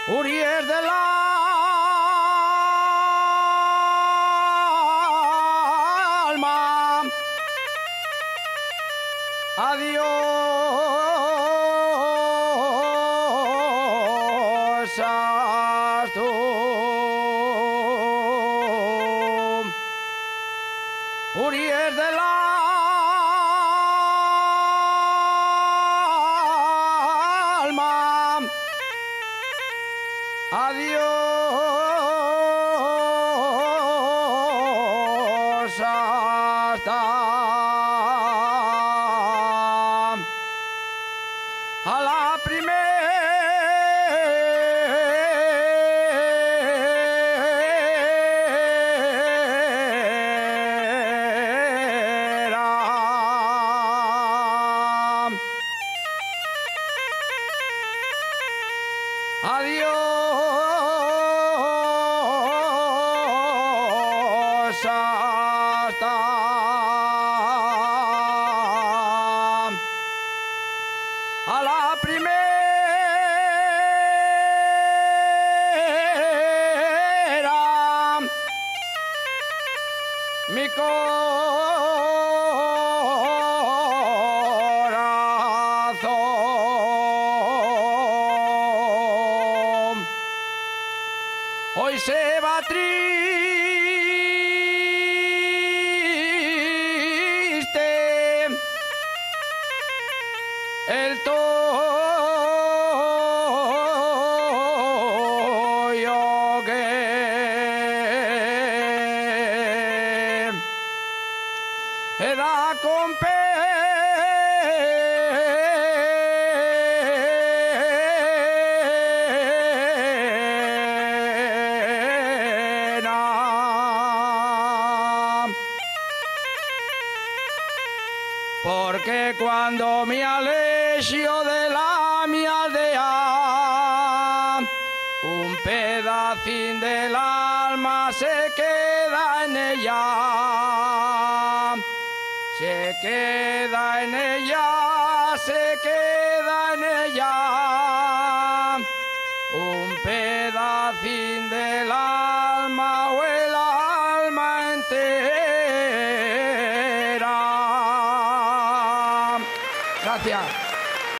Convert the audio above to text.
Uriel del alma, adiós tú. Uriel del alma, adiós hasta a la primera. Adiós hasta a la primera, mi corazón hoy se va triste, el toyo que da con porque cuando me alejo de mi aldea, un pedacín del alma se queda en ella, se queda en ella, se queda en ella, un pedacín del alma o el alma entera. Gracias.